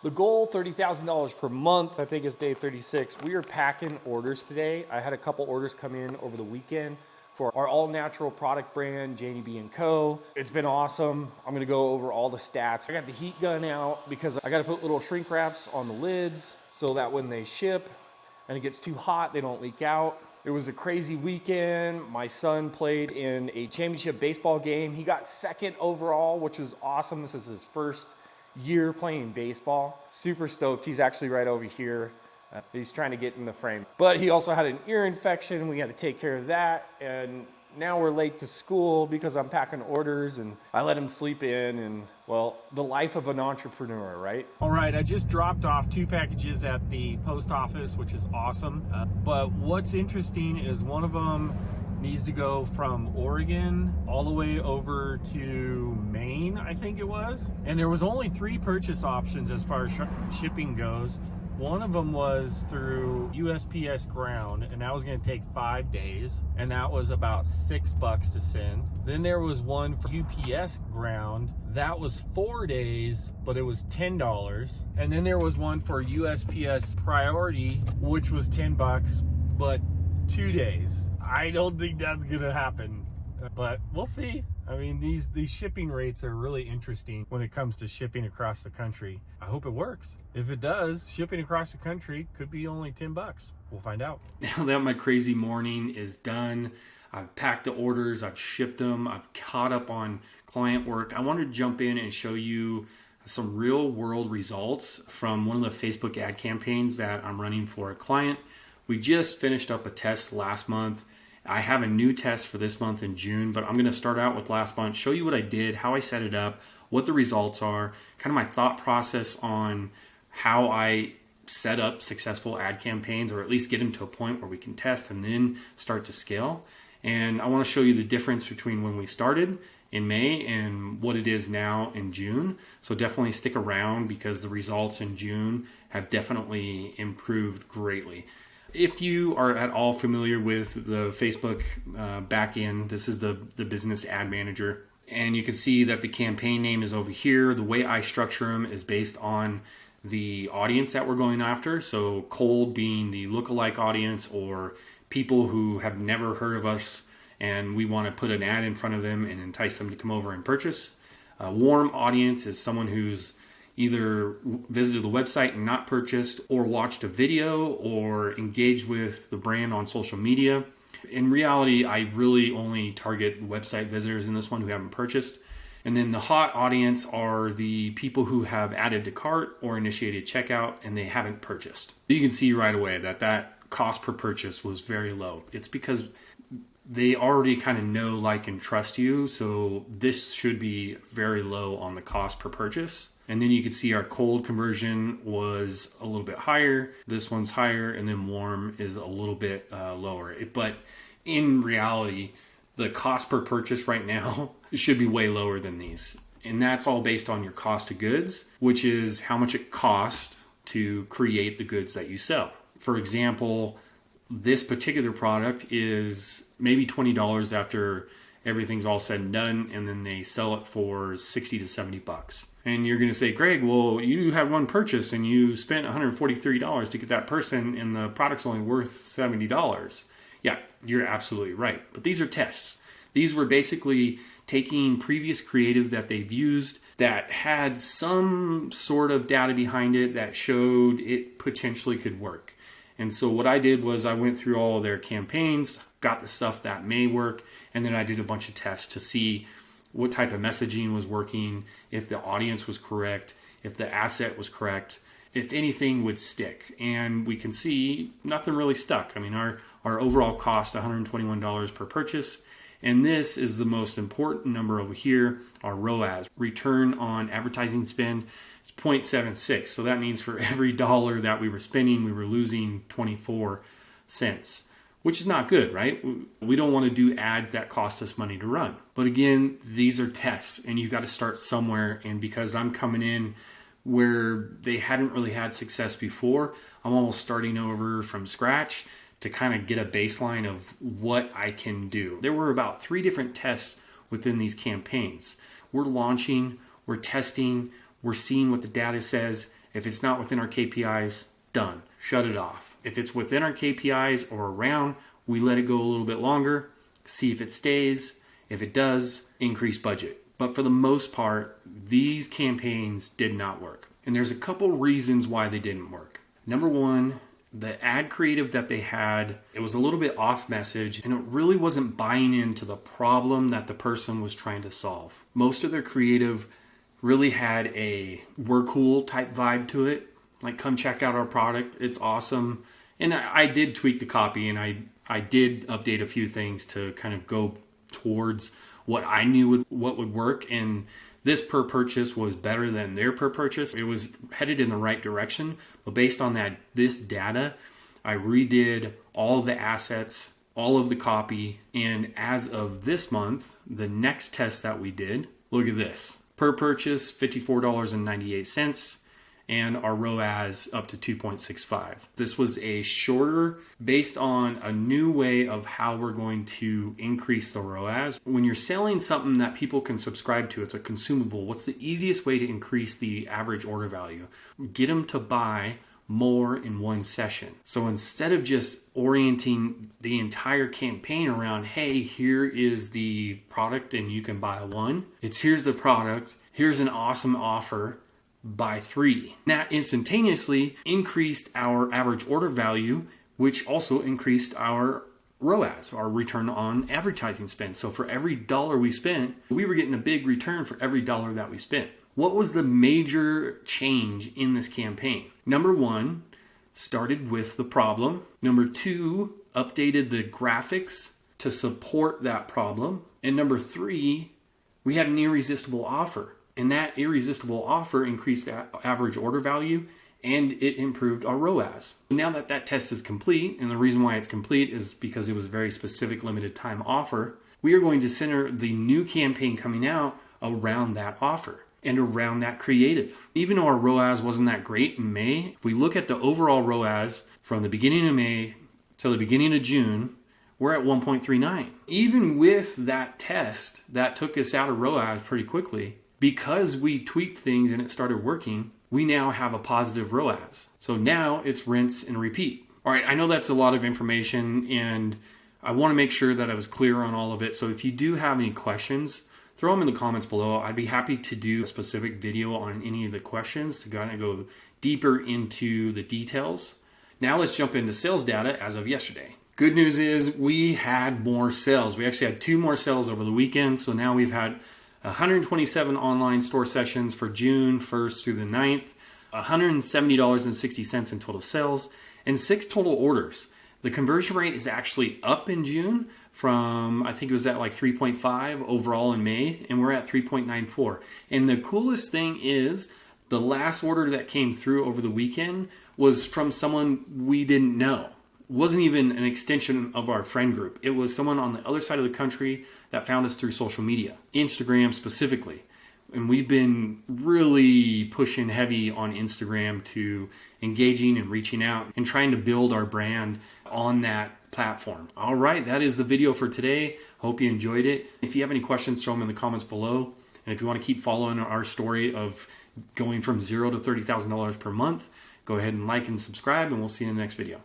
The goal, $30,000 per month. I think is day 36. We are packing orders today. I had a couple orders come in over the weekend for our all-natural product brand, Janie B & Co. It's been awesome. I'm gonna go over all the stats. I got the heat gun out because I gotta put little shrink wraps on the lids so that when they ship and it gets too hot, they don't leak out. It was a crazy weekend. My son played in a championship baseball game. He got second overall, which was awesome. This is his first year playing baseball. Super stoked. He's actually right over here. He's trying to get in the frame. But he also had an ear infection. We had to take care of that. And now we're late to school because I'm packing orders and I let him sleep in, and well, the life of an entrepreneur, right? All right, I just dropped off 2 packages at the post office, which is awesome. But what's interesting is one of them needs to go from Oregon all the way over to Maine, I think it was. And there was only 3 purchase options as far as shipping goes. One of them was through USPS Ground, and that was going to take 5 days, and that was about $6 to send. Then there was one for UPS Ground, that was 4 days, but it was $10. And then there was one for USPS Priority, which was $10, but 2 days. I don't think that's gonna happen, but we'll see. I mean, these shipping rates are really interesting when it comes to shipping across the country. I hope it works. If it does, shipping across the country could be only $10. We'll find out. Now that my crazy morning is done, I've packed the orders, I've shipped them, I've caught up on client work. I wanted to jump in and show you some real world results from one of the Facebook ad campaigns that I'm running for a client. We just finished up a test last month. I have a new test for this month in June, but I'm going to start out with last month, show you what I did, how I set it up, what the results are, kind of my thought process on how I set up successful ad campaigns, or at least get them to a point where we can test and then start to scale. And I want to show you the difference between when we started in May and what it is now in June. So definitely stick around because the results in June have definitely improved greatly. If you are at all familiar with the Facebook backend, this is the business ad manager. And you can see that the campaign name is over here. The way I structure them is based on the audience that we're going after. So cold being the lookalike audience, or people who have never heard of us and we want to put an ad in front of them and entice them to come over and purchase. Warm audience is someone who's either visited the website and not purchased, or watched a video, or engaged with the brand on social media. In reality, I really only target website visitors in this one who haven't purchased. And then the hot audience are the people who have added to cart or initiated checkout and they haven't purchased. You can see right away that cost per purchase was very low. It's because they already kind of know, like, and trust you. So this should be very low on the cost per purchase. And then you can see our cold conversion was a little bit higher. This one's higher, and then warm is a little bit lower. But in reality, the cost per purchase right now should be way lower than these. And that's all based on your cost of goods, which is how much it costs to create the goods that you sell. For example, this particular product is maybe $20 after everything's all said and done, and then they sell it for $60 to $70. And you're going to say, Greg, well, you had one purchase and you spent $143 to get that person and the product's only worth $70. Yeah, you're absolutely right. But these are tests. These were basically taking previous creative that they've used that had some sort of data behind it that showed it potentially could work. And so what I did was I went through all of their campaigns, got the stuff that may work, and then I did a bunch of tests to see what type of messaging was working, if the audience was correct, if the asset was correct, if anything would stick. And we can see nothing really stuck. I mean, our overall cost, $121 per purchase. And this is the most important number over here, our ROAS, return on advertising spend. It's 0.76. So that means for every dollar that we were spending, we were losing 24 cents. Which is not good, right? We don't want to do ads that cost us money to run. But again, these are tests and you got to start somewhere. And because I'm coming in where they hadn't really had success before, I'm almost starting over from scratch to kind of get a baseline of what I can do. There were about 3 different tests within these campaigns. We're launching, we're testing, we're seeing what the data says, If it's not within our KPIs, done. Shut it off. If it's within our KPIs or around, we let it go a little bit longer, see if it stays. If it does, increase budget. But for the most part, these campaigns did not work. And there's a couple reasons why they didn't work. Number one, the ad creative that they had, it was a little bit off message, and it really wasn't buying into the problem that the person was trying to solve. Most of their creative really had a we're cool type vibe to it. Like, come check out our product. It's awesome. And I did tweak the copy, and I did update a few things to kind of go towards what I knew what would work. And this per purchase was better than their per purchase. It was headed in the right direction. But based on this data, I redid all the assets, all of the copy. And as of this month, the next test that we did, look at this. Per purchase, $54.98. And our ROAS up to 2.65. This was a shorter, based on a new way of how we're going to increase the ROAS. When you're selling something that people can subscribe to, it's a consumable, what's the easiest way to increase the average order value? Get them to buy more in one session. So instead of just orienting the entire campaign around, hey, here is the product and you can buy one, it's here's the product, here's an awesome offer, buy 3. That instantaneously increased our average order value, which also increased our ROAS, our return on advertising spend. So for every dollar we spent, we were getting a big return for every dollar that we spent. What was the major change in this campaign? Number one, started with the problem. Number two, updated the graphics to support that problem. And number three, we had an irresistible offer. And that irresistible offer increased average order value, and it improved our ROAS. Now that that test is complete, and the reason why it's complete is because it was a very specific limited time offer, we are going to center the new campaign coming out around that offer and around that creative. Even though our ROAS wasn't that great in May, if we look at the overall ROAS from the beginning of May till the beginning of June, we're at 1.39. Even with that test that took us out of ROAS pretty quickly, because we tweaked things and it started working, we now have a positive ROAS. So now it's rinse and repeat. All right, I know that's a lot of information, and I want to make sure that I was clear on all of it. So if you do have any questions, throw them in the comments below. I'd be happy to do a specific video on any of the questions to kind of go deeper into the details. Now let's jump into sales data as of yesterday. Good news is we had more sales. We actually had 2 more sales over the weekend. So now we've had 127 online store sessions for June 1st through the 9th, $170.60 in total sales, and 6 total orders. The conversion rate is actually up in June from, I think it was at like 3.5 overall in May, and we're at 3.94. And the coolest thing is the last order that came through over the weekend was from someone we didn't know. Wasn't even an extension of our friend group. It was someone on the other side of the country that found us through social media, Instagram specifically. And we've been really pushing heavy on Instagram to engaging and reaching out and trying to build our brand on that platform. All right, that is the video for today. Hope you enjoyed it. If you have any questions, throw them in the comments below. And if you want to keep following our story of going from $0 to $30,000 per month, go ahead and like and subscribe, and we'll see you in the next video.